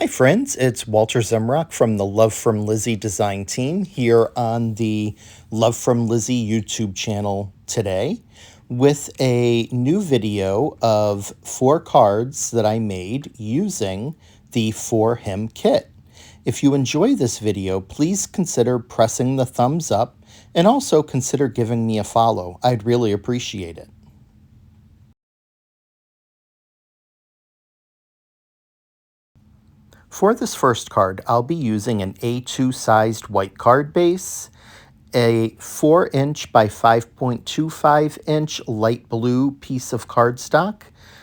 Hi friends, it's Walter Zemrock from the Love from Lizi design team here on the Love from Lizi YouTube channel today with a new video of 4 cards that I made using the For Him kit. If you enjoy this video, please consider pressing the thumbs up and also consider giving me a follow. I'd really appreciate it. For this first card, I'll be using an A2 sized white card base, a 4" by 5.25" light blue piece of cardstock,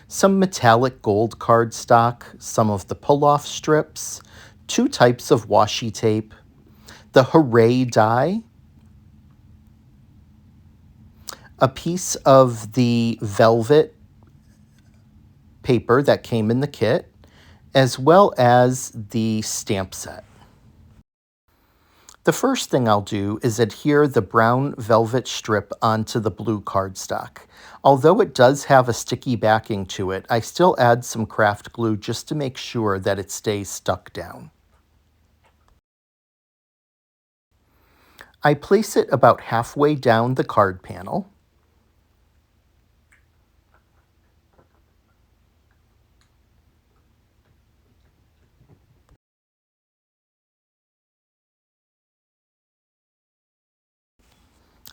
some metallic gold cardstock, some of the pull-off strips, 2 types of washi tape, the Hurray die, a piece of the velvet paper that came in the kit, as well as the stamp set. The first thing I'll do is adhere the brown velvet strip onto the blue cardstock. Although it does have a sticky backing to it, I still add some craft glue just to make sure that it stays stuck down. I place it about halfway down the card panel.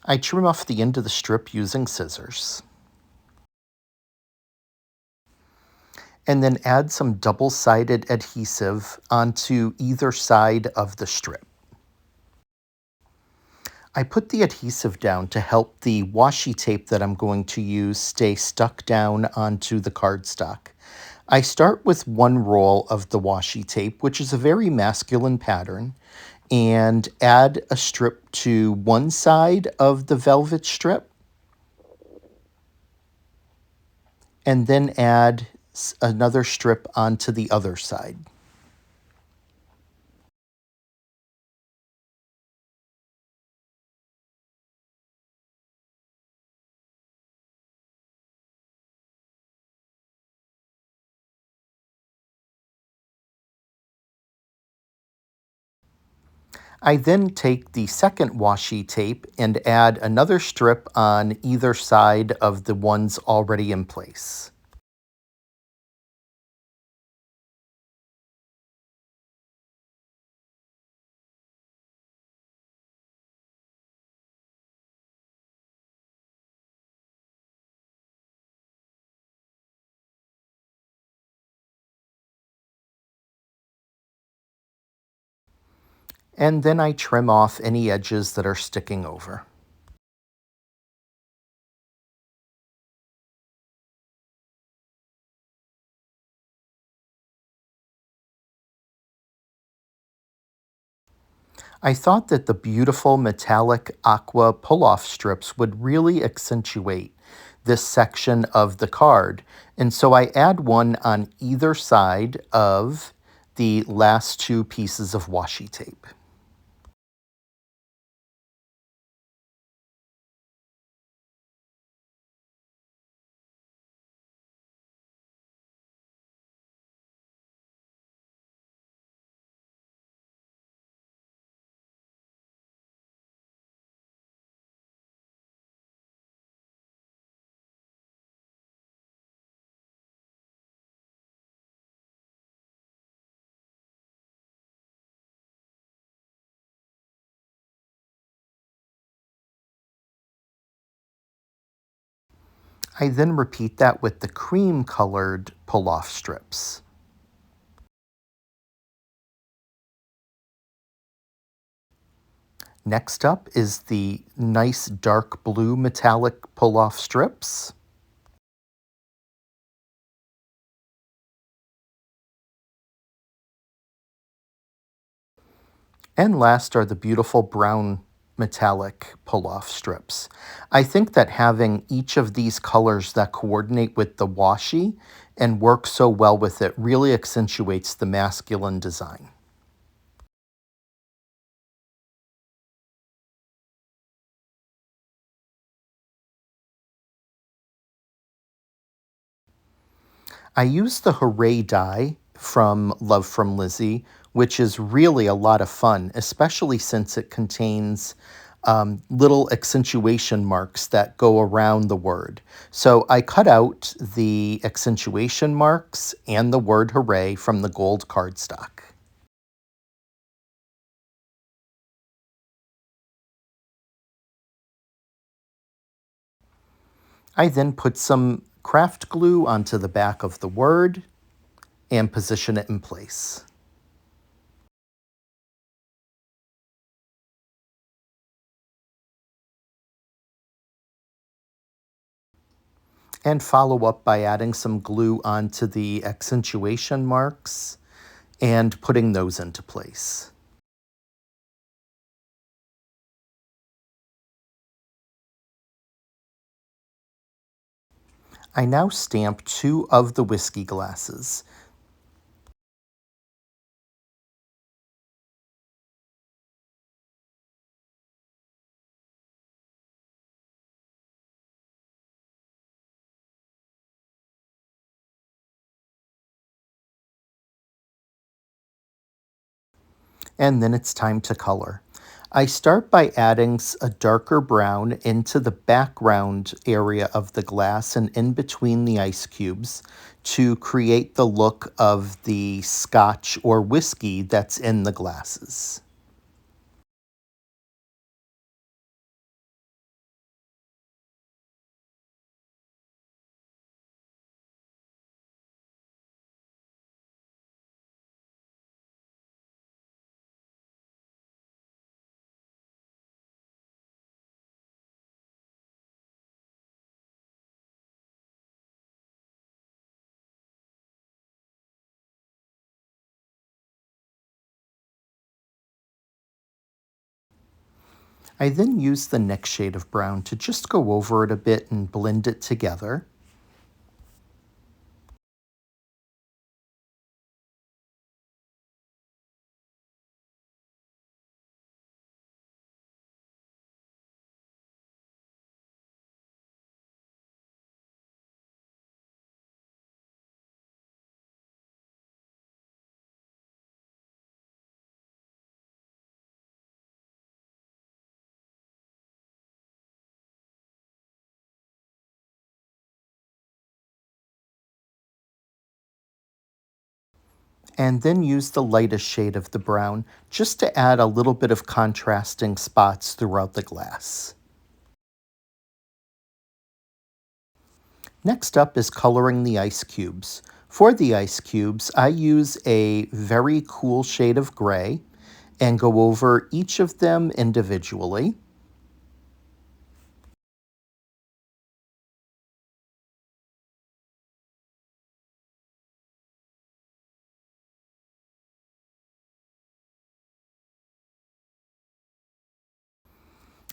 I trim off the end of the strip using scissors. And then add some double-sided adhesive onto either side of the strip. I put the adhesive down to help the washi tape that I'm going to use stay stuck down onto the cardstock. I start with 1 roll of the washi tape, which is a very masculine pattern, and add a strip to one side of the velvet strip, and then add another strip onto the other side. I then take the second washi tape and add another strip on either side of the ones already in place. And then I trim off any edges that are sticking over. I thought that the beautiful metallic aqua pull-off strips would really accentuate this section of the card, and so I add one on either side of the last 2 pieces of washi tape. I then repeat that with the cream-colored pull-off strips. Next up is the nice dark blue metallic pull-off strips. And last are the beautiful brown metallic pull-off strips. I think that having each of these colors that coordinate with the washi and work so well with it really accentuates the masculine design. I use the Hurray die from Love from Lizi, which is really a lot of fun, especially since it contains little accentuation marks that go around the word. So I cut out the accentuation marks and the word hooray from the gold cardstock. I then put some craft glue onto the back of the word and position it in place. And follow up by adding some glue onto the accentuation marks and putting those into place. I now stamp 2 of the whiskey glasses. And then it's time to color. I start by adding a darker brown into the background area of the glass and in between the ice cubes to create the look of the scotch or whiskey that's in the glasses. I then use the next shade of brown to just go over it a bit and blend it together. And then use the lightest shade of the brown just to add a little bit of contrasting spots throughout the glass. Next up is coloring the ice cubes. For the ice cubes, I use a very cool shade of gray and go over each of them individually.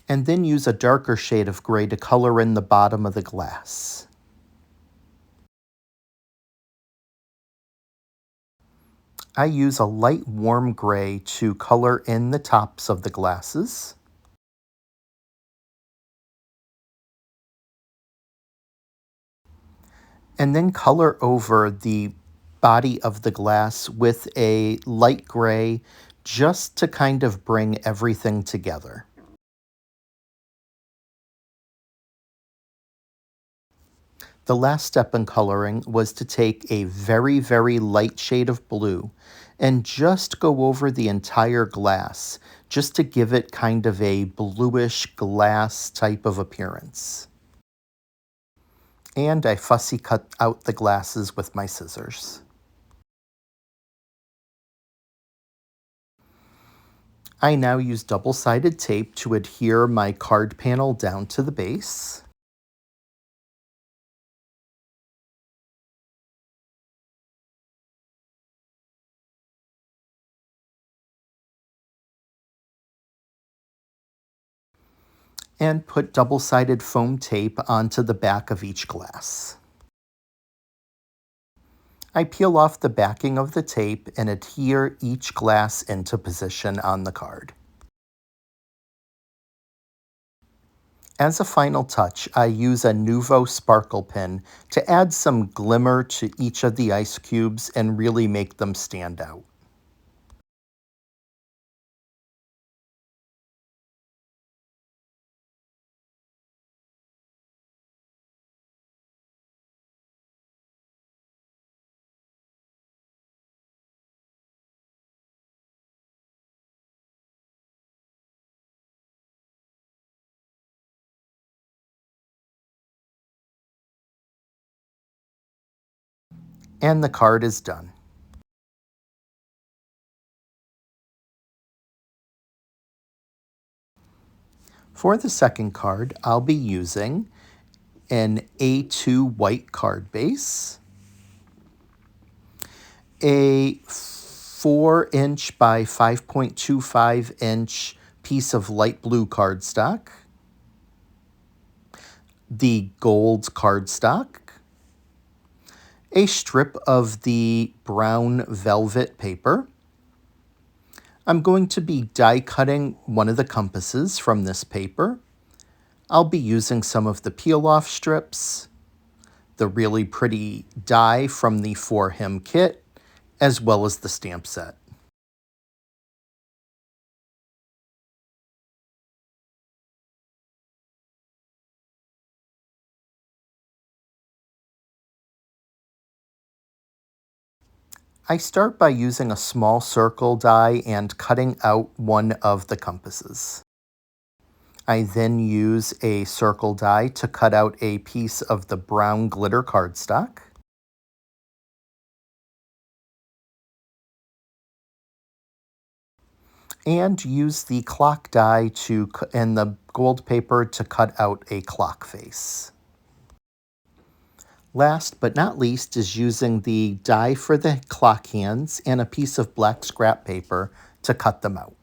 And then use a darker shade of gray to color in the bottom of the glass. I use a light warm gray to color in the tops of the glasses. And then color over the body of the glass with a light gray just to kind of bring everything together. The last step in coloring was to take a very, very light shade of blue and just go over the entire glass, just to give it kind of a bluish glass type of appearance. And I fussy cut out the glasses with my scissors. I now use double-sided tape to adhere my card panel down to the base. And put double-sided foam tape onto the back of each glass. I peel off the backing of the tape and adhere each glass into position on the card. As a final touch, I use a Nuvo sparkle pen to add some glimmer to each of the ice cubes and really make them stand out. And the card is done. For the second card, I'll be using an A2 white card base, a 4-inch by 5.25-inch piece of light blue cardstock, the gold cardstock, a strip of the brown velvet paper. I'm going to be die cutting one of the compasses from this paper. I'll be using some of the peel-off strips, the really pretty die from the For Him kit, as well as the stamp set. I start by using a small circle die and cutting out one of the compasses. I then use a circle die to cut out a piece of the brown glitter cardstock. And use the clock die and the gold paper to cut out a clock face. Last but not least is using the die for the clock hands and a piece of black scrap paper to cut them out.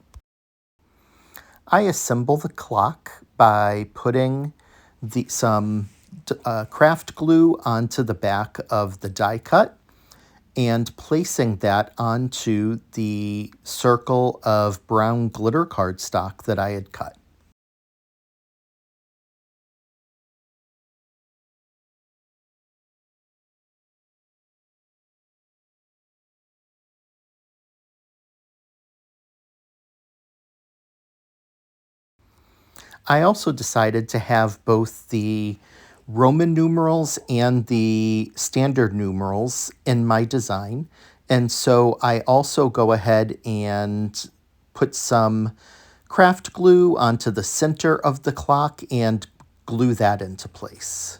I assemble the clock by putting some craft glue onto the back of the die cut and placing that onto the circle of brown glitter cardstock that I had cut. I also decided to have both the Roman numerals and the standard numerals in my design. And so I also go ahead and put some craft glue onto the center of the clock and glue that into place.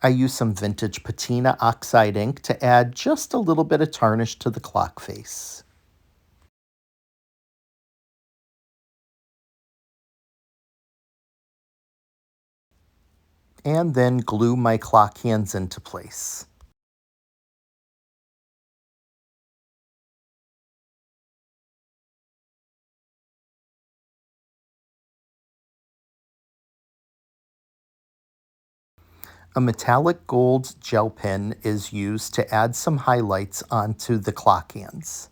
I use some vintage patina oxide ink to add just a little bit of tarnish to the clock face. And then glue my clock hands into place. A metallic gold gel pen is used to add some highlights onto the clock hands.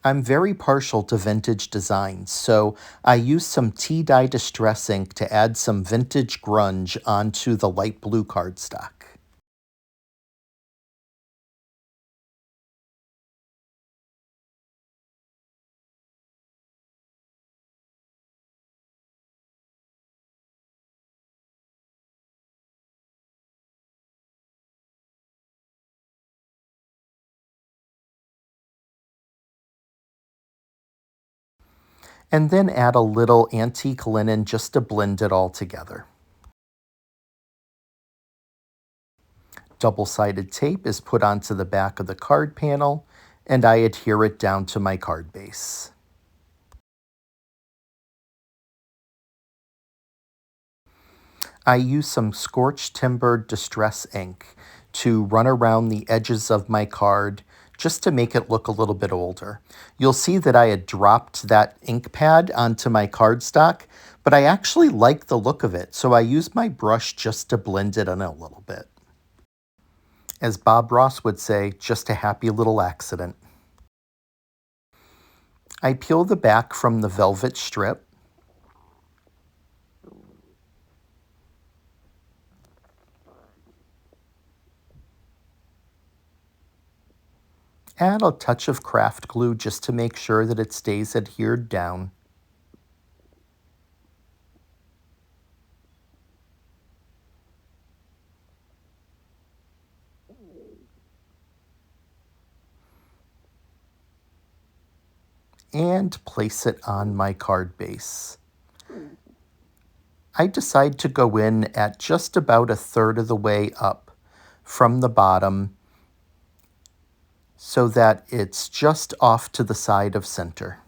I'm very partial to vintage designs, so I use some tea dye distress ink to add some vintage grunge onto the light blue cardstock. And then add a little antique linen just to blend it all together. Double-sided tape is put onto the back of the card panel, and I adhere it down to my card base. I use some scorched timber distress ink to run around the edges of my card just to make it look a little bit older. You'll see that I had dropped that ink pad onto my cardstock, but I actually like the look of it, so I use my brush just to blend it in a little bit. As Bob Ross would say, just a happy little accident. I peel the back from the velvet strip. Add a touch of craft glue just to make sure that it stays adhered down. And place it on my card base. I decide to go in at just about a third of the way up from the bottom so that it's just off to the side of center.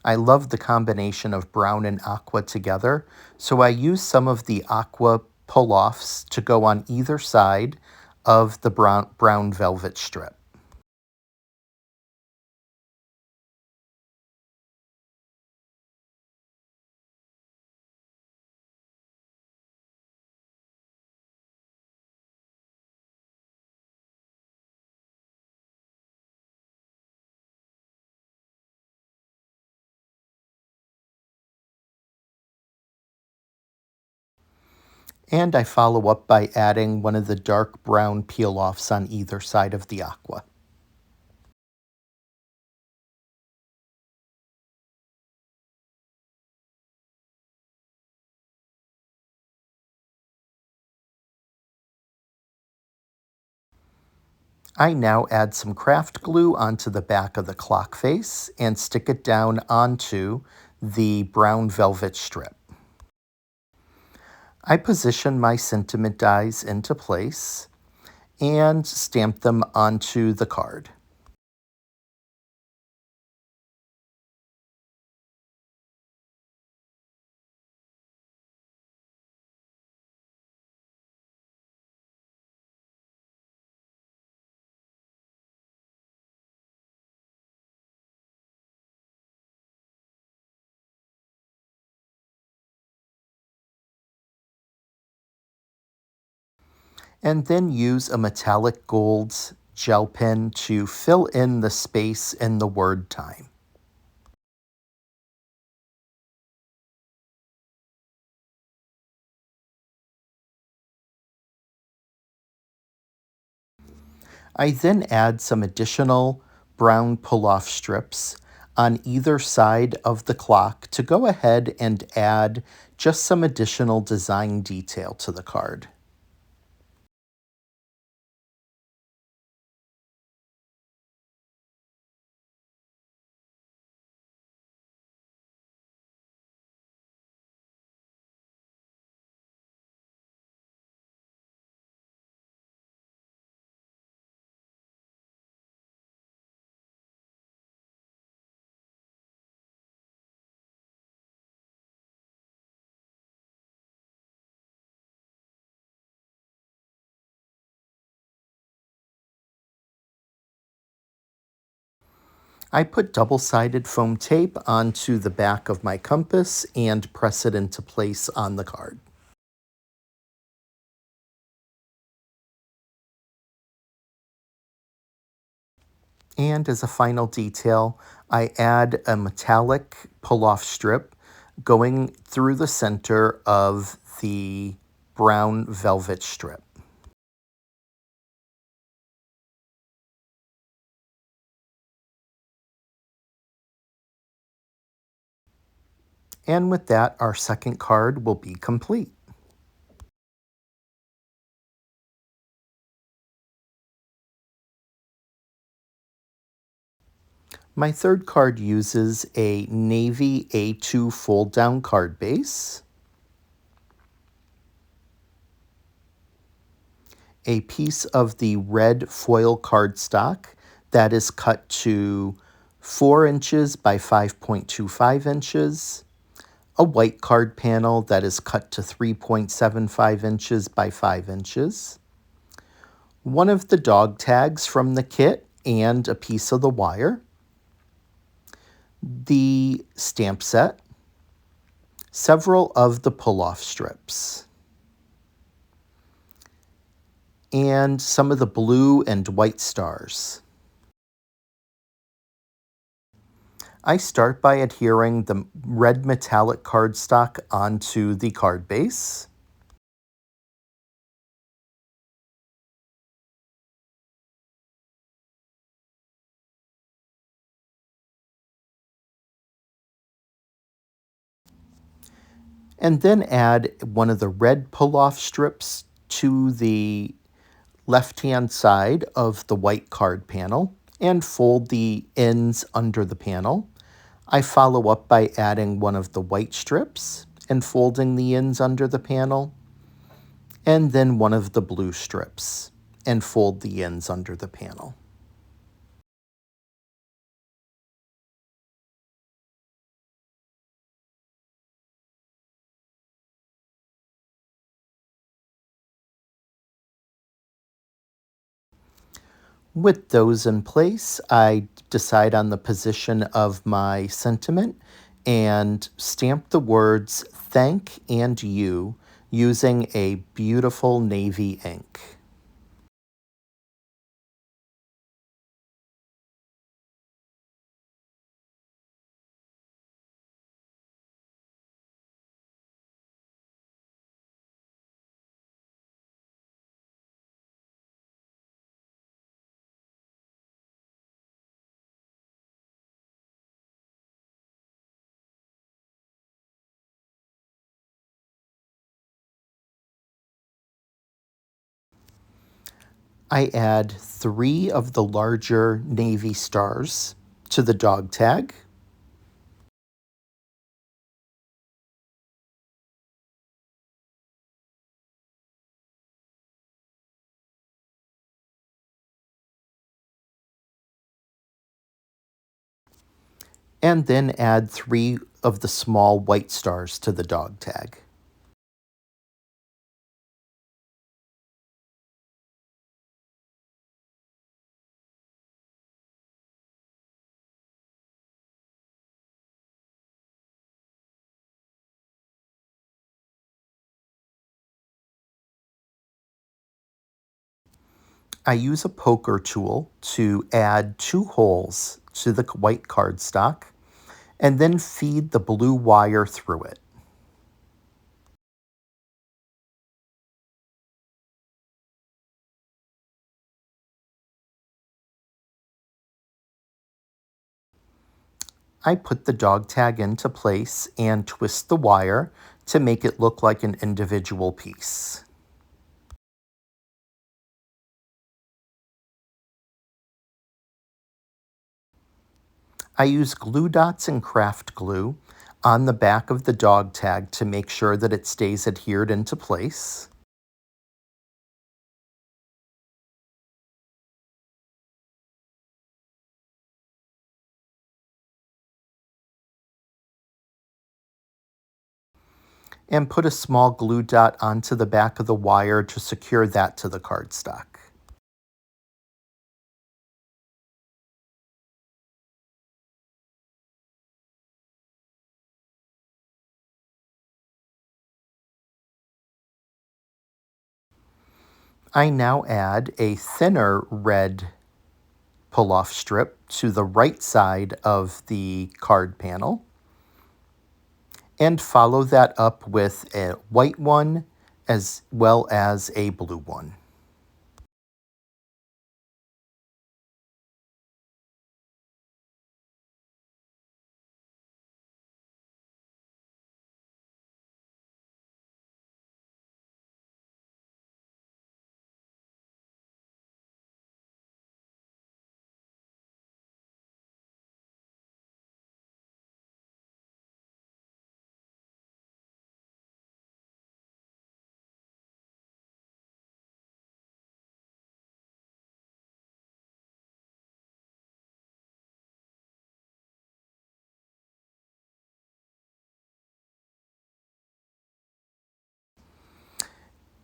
I love the combination of brown and aqua together, so I use some of the aqua pull-offs to go on either side of the brown velvet strip. And I follow up by adding one of the dark brown peel-offs on either side of the aqua. I now add some craft glue onto the back of the clock face and stick it down onto the brown velvet strip. I position my sentiment dies into place and stamp them onto the card. And then use a metallic gold gel pen to fill in the space in the word time. I then add some additional brown pull-off strips on either side of the clock to go ahead and add just some additional design detail to the card. I put double-sided foam tape onto the back of my compass and press it into place on the card. And as a final detail, I add a metallic pull-off strip going through the center of the brown velvet strip. And with that, our second card will be complete. My third card uses a navy A2 fold-down card base, a piece of the red foil cardstock that is cut to 4 inches by 5.25 inches, a white card panel that is cut to 3.75 inches by 5 inches, one of the dog tags from the kit and a piece of the wire, the stamp set, several of the pull-off strips, and some of the blue and white stars. I start by adhering the red metallic cardstock onto the card base. And then add one of the red pull-off strips to the left-hand side of the white card panel and fold the ends under the panel. I follow up by adding one of the white strips and folding the ends under the panel, and then one of the blue strips and fold the ends under the panel. With those in place, I decide on the position of my sentiment and stamp the words thank and you using a beautiful navy ink. I add 3 of the larger navy stars to the dog tag. And then add 3 of the small white stars to the dog tag. I use a poker tool to add 2 holes to the white cardstock and then feed the blue wire through it. I put the dog tag into place and twist the wire to make it look like an individual piece. I use glue dots and craft glue on the back of the dog tag to make sure that it stays adhered into place. And put a small glue dot onto the back of the wire to secure that to the cardstock. I now add a thinner red pull-off strip to the right side of the card panel and follow that up with a white one as well as a blue one.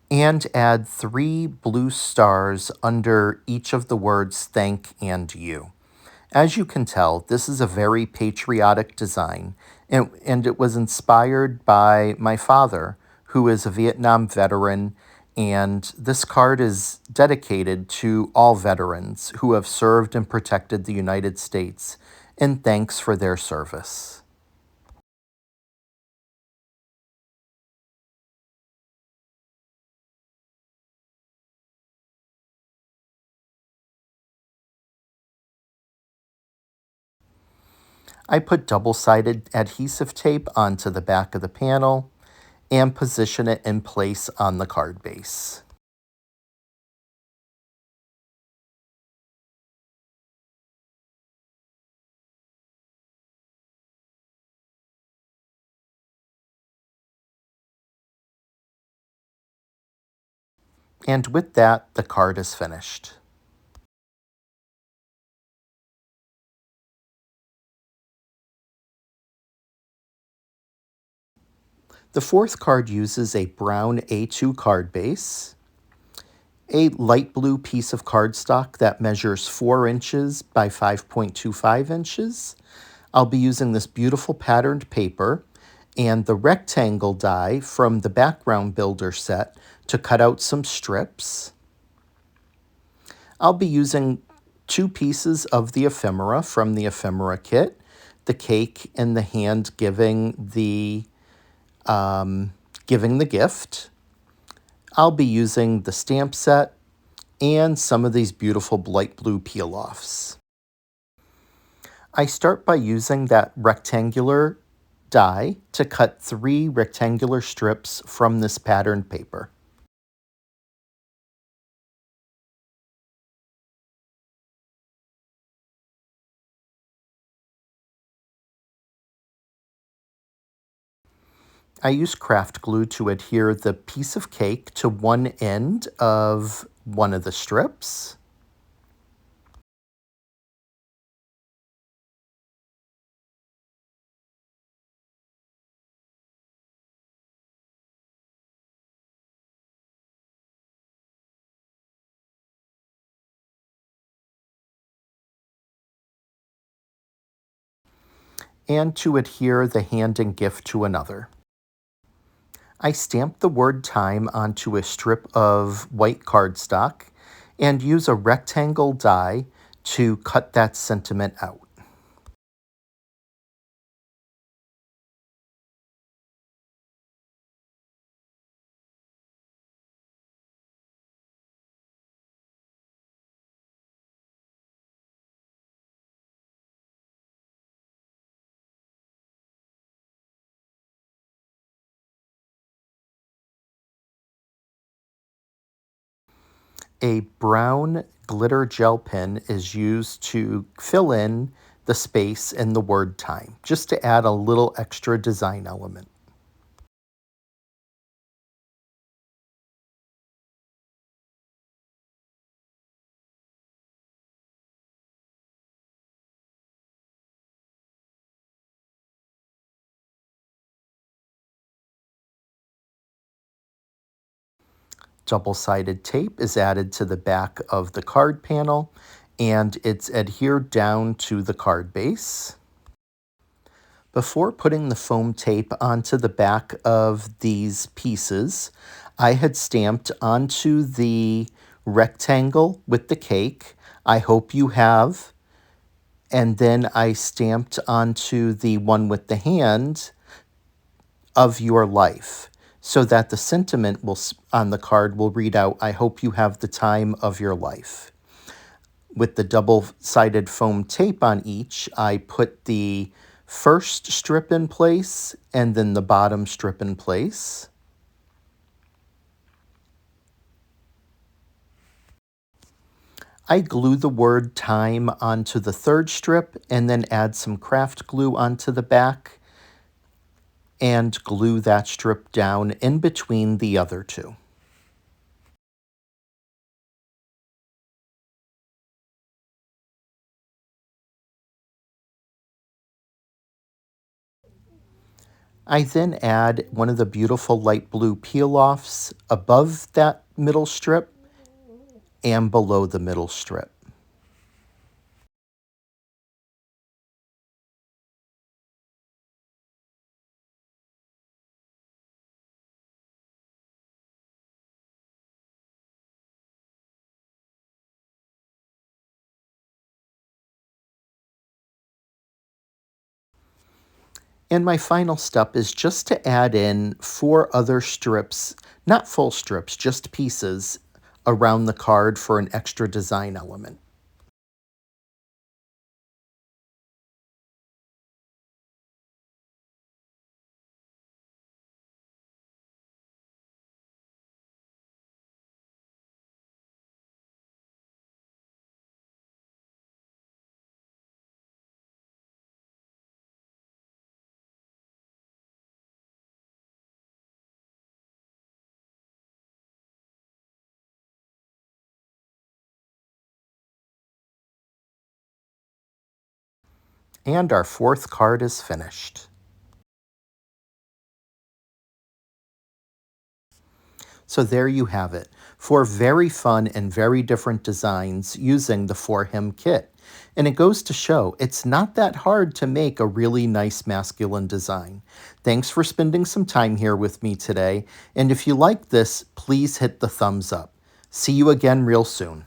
And add 3 blue stars under each of the words thank and you. As you can tell, this is a very patriotic design, and it was inspired by my father, who is a Vietnam veteran, and this card is dedicated to all veterans who have served and protected the United States, and thanks for their service. I put double-sided adhesive tape onto the back of the panel and position it in place on the card base. And with that, the card is finished. The fourth card uses a brown A2 card base, a light blue piece of cardstock that measures 4 inches by 5.25 inches. I'll be using this beautiful patterned paper and the rectangle die from the background builder set to cut out some strips. I'll be using 2 pieces of the ephemera from the ephemera kit, the cake and the hand giving the gift. I'll be using the stamp set and some of these beautiful light blue peel-offs. I start by using that rectangular die to cut 3 rectangular strips from this patterned paper. I use craft glue to adhere the piece of cake to one end of one of the strips. And to adhere the hand and gift to another. I stamp the word time onto a strip of white cardstock and use a rectangle die to cut that sentiment out. A brown glitter gel pen is used to fill in the space in the word time, just to add a little extra design element. Double-sided tape is added to the back of the card panel, and it's adhered down to the card base. Before putting the foam tape onto the back of these pieces, I had stamped onto the rectangle with the cake, "I hope you have," and then I stamped onto the one with the hand, "of your life," so that the sentiment on the card will read out, "I hope you have the time of your life." With the double-sided foam tape on each, I put the first strip in place and then the bottom strip in place. I glue the word time onto the third strip and then add some craft glue onto the back and glue that strip down in between the other two. I then add one of the beautiful light blue peel-offs above that middle strip and below the middle strip. And my final step is just to add in 4 other strips, not full strips, just pieces around the card for an extra design element. And our 4th card is finished. So there you have it, 4 very fun and very different designs using the For Him kit. And it goes to show it's not that hard to make a really nice masculine design. Thanks for spending some time here with me today. And if you like this, please hit the thumbs up. See you again real soon.